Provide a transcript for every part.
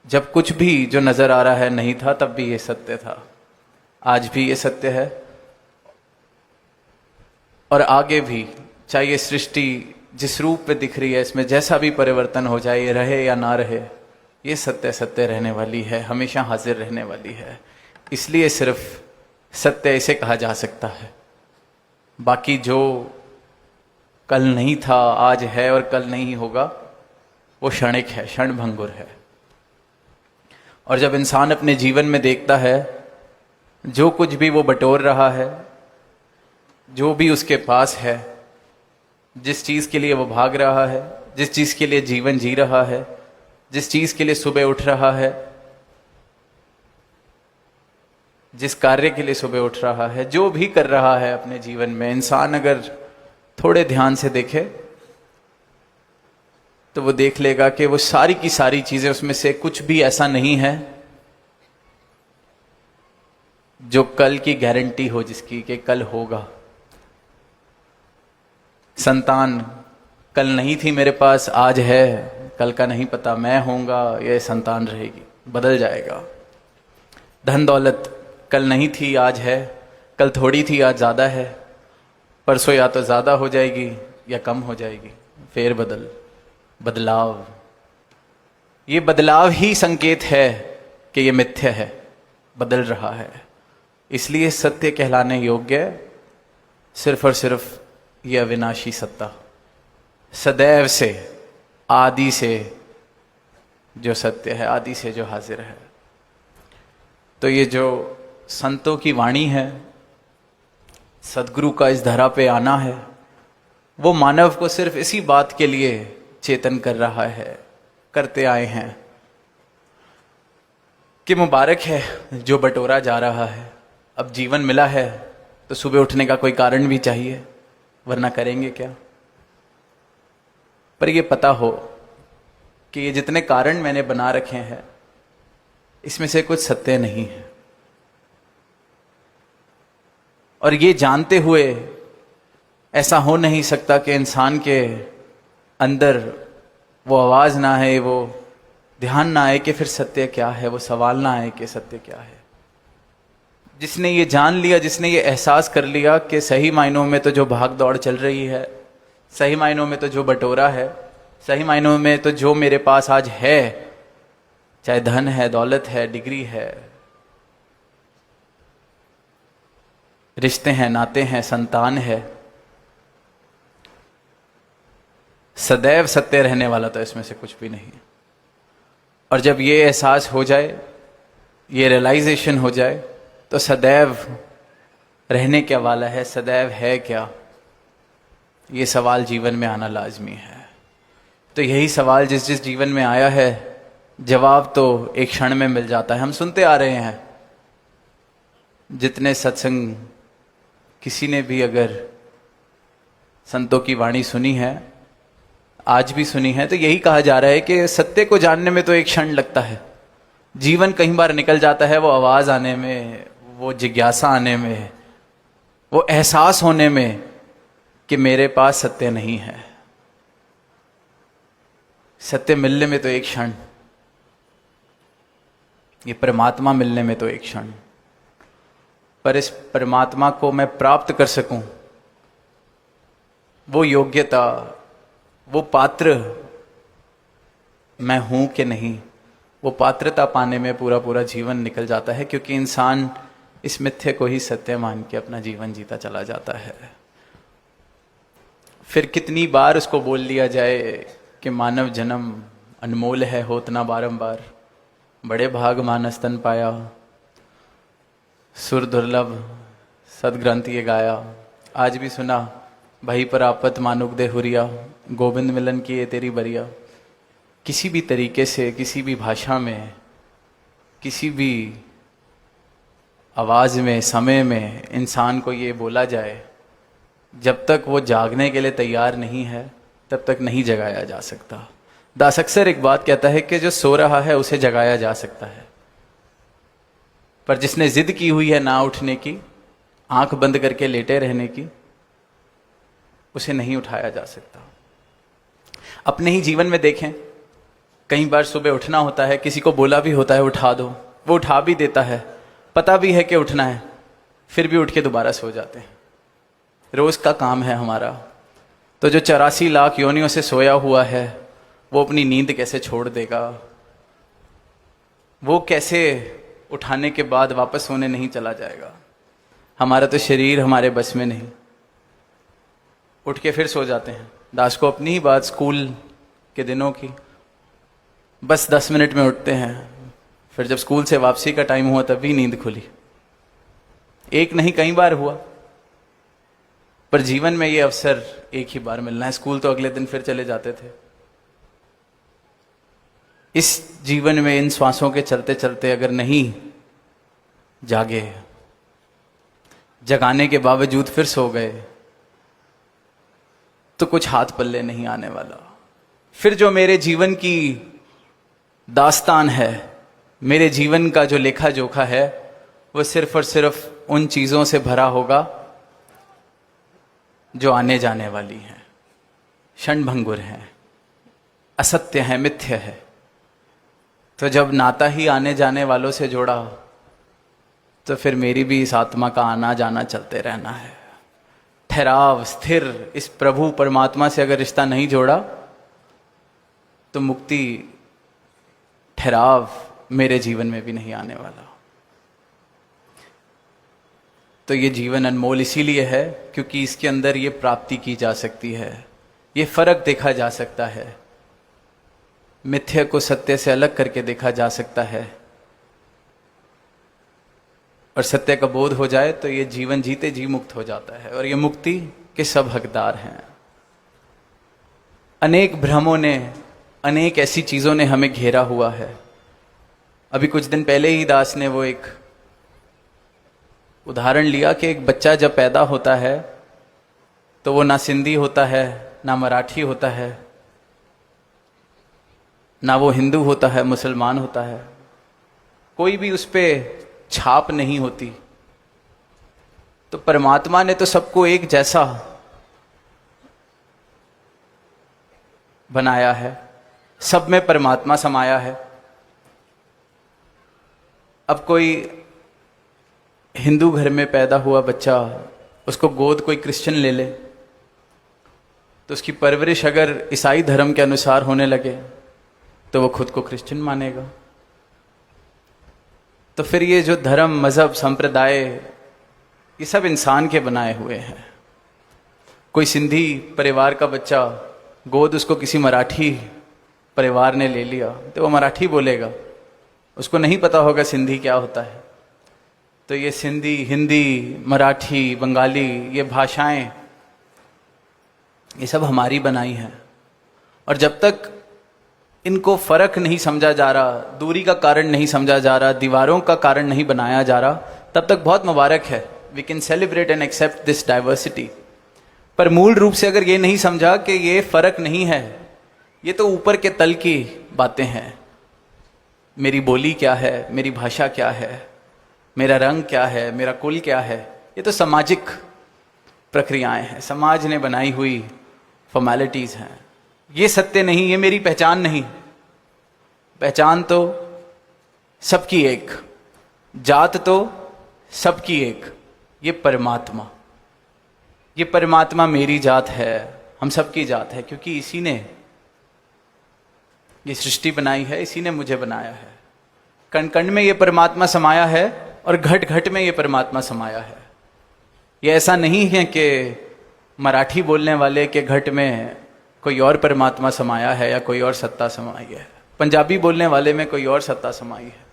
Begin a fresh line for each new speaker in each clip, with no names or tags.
जब कुछ भी जो नजर आ रहा है नहीं था, तब भी ये सत्य था, आज भी ये सत्य है और आगे भी। चाहे ये सृष्टि जिस रूप में दिख रही है, इसमें जैसा भी परिवर्तन हो जाए, ये रहे या ना रहे, ये सत्य सत्य रहने वाली है, हमेशा हाजिर रहने वाली है। इसलिए सिर्फ सत्य इसे कहा जा सकता है। बाकी जो कल नहीं था, आज है और कल नहीं होगा, वो क्षणिक है, क्षणभंगुर है। और जब इंसान अपने जीवन में देखता है जो कुछ भी वो बटोर रहा है, जो भी उसके पास है, जिस चीज के लिए वो भाग रहा है, जिस चीज के लिए जीवन जी रहा है, जिस चीज के लिए सुबह उठ रहा है, जिस कार्य के लिए सुबह उठ रहा है, जो भी कर रहा है अपने जीवन में, इंसान अगर थोड़े ध्यान से देखे तो वो देख लेगा कि वो सारी की सारी चीजें, उसमें से कुछ भी ऐसा नहीं है जो कल की गारंटी हो, जिसकी कि कल होगा। संतान कल नहीं थी मेरे पास, आज है, कल का नहीं पता, मैं होऊंगा, ये संतान रहेगी, बदल जाएगा। धन दौलत कल नहीं थी, आज है, कल थोड़ी थी, आज ज्यादा है, परसों या तो ज्यादा हो जाएगी या कम हो जाएगी। फेर बदलाव, ये बदलाव ही संकेत है कि ये मिथ्या है, बदल रहा है। इसलिए सत्य कहलाने योग्य सिर्फ और सिर्फ ये अविनाशी सत्ता, सदैव से, आदि से जो सत्य है, आदि से जो हाजिर है। तो ये जो संतों की वाणी है, सदगुरु का इस धरा पे आना है, वो मानव को सिर्फ इसी बात के लिए चेतन कर रहा है, करते आए हैं कि मुबारक है जो बटोरा जा रहा है। अब जीवन मिला है तो सुबह उठने का कोई कारण भी चाहिए, वरना करेंगे क्या। पर ये पता हो कि ये जितने कारण मैंने बना रखे हैं, इसमें से कुछ सत्य नहीं है। और ये जानते हुए ऐसा हो नहीं सकता कि इंसान के अंदर वो आवाज ना आए, वो ध्यान ना आए कि फिर सत्य क्या है, वो सवाल ना आए कि सत्य क्या है। जिसने ये जान लिया, जिसने ये एहसास कर लिया कि सही मायनों में तो जो भाग दौड़ चल रही है, सही मायनों में तो जो बटोरा है, सही मायनों में तो जो मेरे पास आज है, चाहे धन है, दौलत है, डिग्री है, रिश्ते हैं, नाते हैं, संतान है, सदैव सत्य रहने वाला तो इसमें से कुछ भी नहीं। और जब ये एहसास हो जाए, ये रियलाइजेशन हो जाए, तो सदैव रहने क्या वाला है, सदैव है क्या, ये सवाल जीवन में आना लाजमी है। तो यही सवाल जिस जिस जीवन में आया है, जवाब तो एक क्षण में मिल जाता है। हम सुनते आ रहे हैं, जितने सत्संग, किसी ने भी अगर संतों की वाणी सुनी है, आज भी सुनी है, तो यही कहा जा रहा है कि सत्य को जानने में तो एक क्षण लगता है, जीवन कई बार निकल जाता है वो आवाज आने में, वो जिज्ञासा आने में, वो एहसास होने में कि मेरे पास सत्य नहीं है। सत्य मिलने में तो एक क्षण, ये परमात्मा मिलने में तो एक क्षण। पर इस परमात्मा को मैं प्राप्त कर सकूं, वो योग्यता, वो पात्र मैं हूं कि नहीं, वो पात्रता पाने में पूरा पूरा जीवन निकल जाता है। क्योंकि इंसान इस मिथ्य को ही सत्य मान के अपना जीवन जीता चला जाता है। फिर कितनी बार उसको बोल लिया जाए कि मानव जन्म अनमोल है, होत ना बारंबार, बड़े भाग मानस तन पाया, सुर दुर्लभ सदग्रंथ ये गाया। आज भी सुना, भाई पर आपत मानुक दे हुरिया, गोविंद मिलन की ये तेरी बरिया। किसी भी तरीके से, किसी भी भाषा में, किसी भी आवाज में, समय में इंसान को ये बोला जाए, जब तक वो जागने के लिए तैयार नहीं है, तब तक नहीं जगाया जा सकता। दास अक्सर एक बात कहता है कि जो सो रहा है उसे जगाया जा सकता है, पर जिसने जिद की हुई है ना उठने की, आंख बंद करके लेटे रहने की, उसे नहीं उठाया जा सकता। अपने ही जीवन में देखें, कई बार सुबह उठना होता है, किसी को बोला भी होता है उठा दो, वो उठा भी देता है, पता भी है कि उठना है, फिर भी उठ के दोबारा सो जाते हैं। रोज का काम है हमारा। तो जो 84 लाख योनियों से सोया हुआ है वो अपनी नींद कैसे छोड़ देगा? वो कैसे उठाने के बाद वापस सोने नहीं चला जाएगा? हमारा तो शरीर हमारे बस में नहीं। उठ के फिर सो जाते हैं। दास को अपनी ही बात स्कूल के दिनों की, बस 10 मिनट में उठते हैं, फिर जब स्कूल से वापसी का टाइम हुआ तब भी नींद खुली। एक नहीं कई बार हुआ, पर जीवन में ये अवसर एक ही बार मिलना है। स्कूल तो अगले दिन फिर चले जाते थे। इस जीवन में इन श्वासों के चलते चलते अगर नहीं जागे, जगाने के बावजूद फिर सो गए, तो कुछ हाथ पल्ले नहीं आने वाला। फिर जो मेरे जीवन की दास्तान है, मेरे जीवन का जो लेखा जोखा है, वो सिर्फ और सिर्फ उन चीजों से भरा होगा जो आने जाने वाली हैं, क्षणभंगुर हैं, असत्य है, मिथ्य है। तो जब नाता ही आने जाने वालों से जोड़ा, तो फिर मेरी भी इस आत्मा का आना जाना चलते रहना है। ठहराव, स्थिर इस प्रभु परमात्मा से अगर रिश्ता नहीं जोड़ा, तो मुक्ति, ठहराव मेरे जीवन में भी नहीं आने वाला। तो ये जीवन अनमोल इसीलिए है क्योंकि इसके अंदर ये प्राप्ति की जा सकती है, ये फर्क देखा जा सकता है, मिथ्या को सत्य से अलग करके देखा जा सकता है, और सत्य का बोध हो जाए तो ये जीवन जीते जी मुक्त हो जाता है। और ये मुक्ति के सब हकदार हैं। अनेक भ्रमों ने, अनेक ऐसी चीजों ने हमें घेरा हुआ है। अभी कुछ दिन पहले ही दास ने वो एक उदाहरण लिया कि एक बच्चा जब पैदा होता है तो वो ना सिंधी होता है, ना मराठी होता है, ना वो हिंदू होता है, मुसलमान होता है, कोई भी उस पे छाप नहीं होती। तो परमात्मा ने तो सबको एक जैसा बनाया है, सब में परमात्मा समाया है। अब कोई हिंदू घर में पैदा हुआ बच्चा, उसको गोद कोई क्रिश्चियन ले ले, तो उसकी परवरिश अगर ईसाई धर्म के अनुसार होने लगे तो वो खुद को क्रिश्चियन मानेगा। तो फिर ये जो धर्म, मजहब, संप्रदाय, ये सब इंसान के बनाए हुए हैं। कोई सिंधी परिवार का बच्चा, गोद उसको किसी मराठी परिवार ने ले लिया तो वो मराठी बोलेगा, उसको नहीं पता होगा सिंधी क्या होता है। तो ये सिंधी, हिंदी, मराठी, बंगाली, ये भाषाएं, ये सब हमारी बनाई हैं। और जब तक इनको फर्क नहीं समझा जा रहा, दूरी का कारण नहीं समझा जा रहा, दीवारों का कारण नहीं बनाया जा रहा, तब तक बहुत मुबारक है। We can celebrate and accept this diversity. पर मूल रूप से अगर ये नहीं समझा कि ये फर्क नहीं है, ये तो ऊपर के तल की बातें हैं। मेरी बोली क्या है, मेरी भाषा क्या है, मेरा रंग क्या है, मेरा कुल क्या है, ये तो सामाजिक प्रक्रियाएं हैं, समाज ने बनाई हुई फॉर्मेलिटीज हैं। ये सत्य नहीं, ये मेरी पहचान नहीं। पहचान तो सबकी एक, जात तो सबकी एक, ये परमात्मा, ये परमात्मा मेरी जात है, हम सबकी जात है, क्योंकि इसी ने ये सृष्टि बनाई है, इसी ने मुझे बनाया है। कण कण में ये परमात्मा समाया है और घट घट में ये परमात्मा समाया है। ये ऐसा नहीं है कि मराठी बोलने वाले के घट में कोई और परमात्मा समाया है या कोई और सत्ता समाई है, पंजाबी बोलने वाले में कोई और सत्ता समाई है।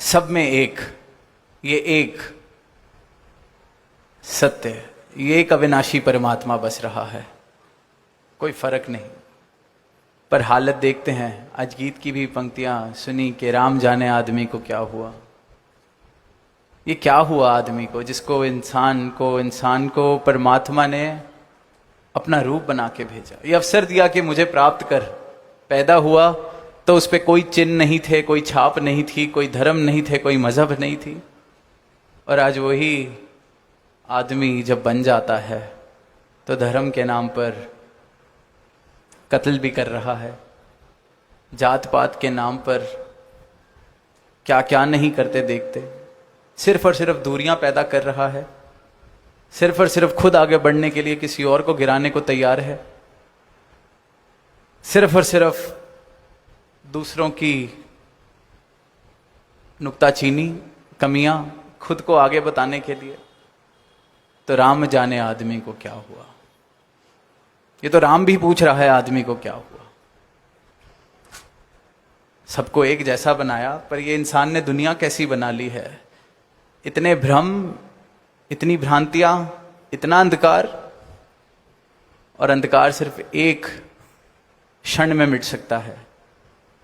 सब में एक, ये एक सत्य, ये एक अविनाशी परमात्मा बस रहा है, कोई फर्क नहीं। पर हालत देखते हैं, आज गीत की भी पंक्तियां सुनी कि राम जाने आदमी को क्या हुआ। ये क्या हुआ आदमी को, जिसको इंसान को परमात्मा ने अपना रूप बना के भेजा, ये अवसर दिया कि मुझे प्राप्त कर। पैदा हुआ तो उस पर कोई चिन्ह नहीं थे, कोई छाप नहीं थी, कोई धर्म नहीं थे, कोई मजहब नहीं थी। और आज वही आदमी जब बन जाता है तो धर्म के नाम पर कत्ल भी कर रहा है, जात पात के नाम पर क्या क्या नहीं करते देखते, सिर्फ और सिर्फ दूरियां पैदा कर रहा है, सिर्फ और सिर्फ खुद आगे बढ़ने के लिए किसी और को गिराने को तैयार है, सिर्फ और सिर्फ दूसरों की नुक्ताचीनी, कमियां खुद को आगे बताने के लिए। तो राम जाने आदमी को क्या हुआ। ये तो राम भी पूछ रहा है आदमी को क्या हुआ। सबको एक जैसा बनाया, पर ये इंसान ने दुनिया कैसी बना ली है। इतने भ्रम, इतनी भ्रांतियां, इतना अंधकार, और अंधकार सिर्फ एक क्षण में मिट सकता है।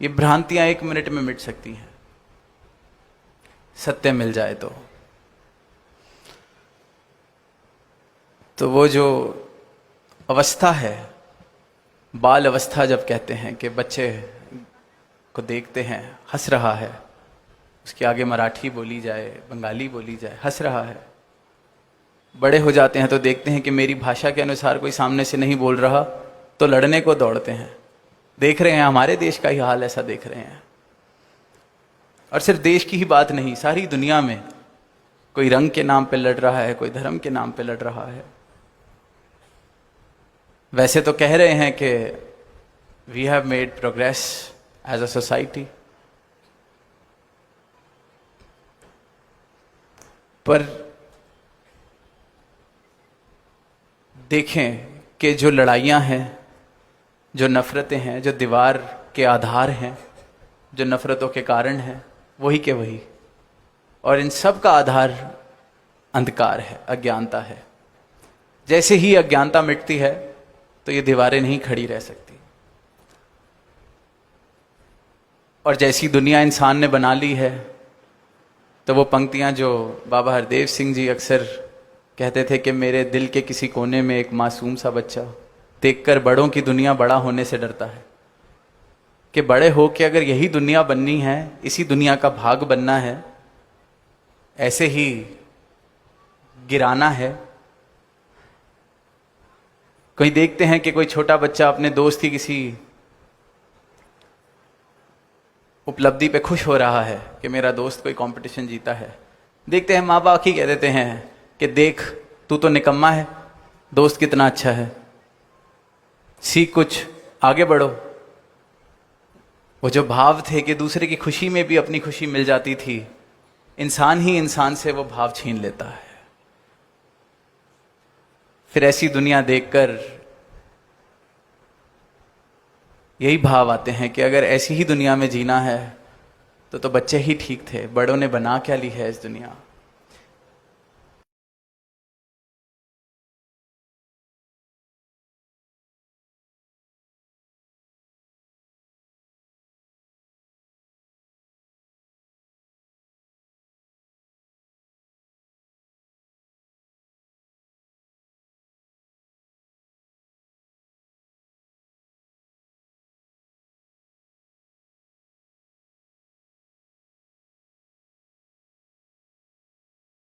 ये भ्रांतियां 1 मिनट में मिट सकती हैं, सत्य मिल जाए तो वो जो अवस्था है, बाल अवस्था जब कहते हैं कि बच्चे को देखते हैं हंस रहा है, उसके आगे मराठी बोली जाए, बंगाली बोली जाए, हंस रहा है। बड़े हो जाते हैं तो देखते हैं कि मेरी भाषा के अनुसार कोई सामने से नहीं बोल रहा तो लड़ने को दौड़ते हैं। देख रहे हैं हमारे देश का ही हाल ऐसा देख रहे हैं। और सिर्फ देश की ही बात नहीं, सारी दुनिया में कोई रंग के नाम पे लड़ रहा है, कोई धर्म के नाम पे लड़ रहा है। वैसे तो कह रहे हैं कि we have made progress as a society, पर देखें कि जो लड़ाइयां हैं, जो नफरतें हैं, जो दीवार के आधार हैं, जो नफरतों के कारण हैं, वही के वही। और इन सब का आधार अंधकार है, अज्ञानता है। जैसे ही अज्ञानता मिटती है तो ये दीवारें नहीं खड़ी रह सकती। और जैसी दुनिया इंसान ने बना ली है, तो वो पंक्तियां जो बाबा हरदेव सिंह जी अक्सर कहते थे कि मेरे दिल के किसी कोने में एक मासूम सा बच्चा देखकर बड़ों की दुनिया बड़ा होने से डरता है, कि बड़े हो के अगर यही दुनिया बननी है, इसी दुनिया का भाग बनना है, ऐसे ही गिराना है। कोई देखते हैं कि कोई छोटा बच्चा अपने दोस्त की किसी उपलब्धि पे खुश हो रहा है कि मेरा दोस्त कोई कंपटीशन जीता है। देखते हैं माँ बाप ही कह देते हैं कि देख तू तो निकम्मा है, दोस्त कितना अच्छा है, सीख कुछ, आगे बढ़ो। वो जो भाव थे कि दूसरे की खुशी में भी अपनी खुशी मिल जाती थी, इंसान ही इंसान से वो भाव छीन लेता है। फिर ऐसी दुनिया देखकर यही भाव आते हैं कि अगर ऐसी ही दुनिया में जीना है तो बच्चे ही ठीक थे, बड़ों ने बना क्या ली है इस दुनिया।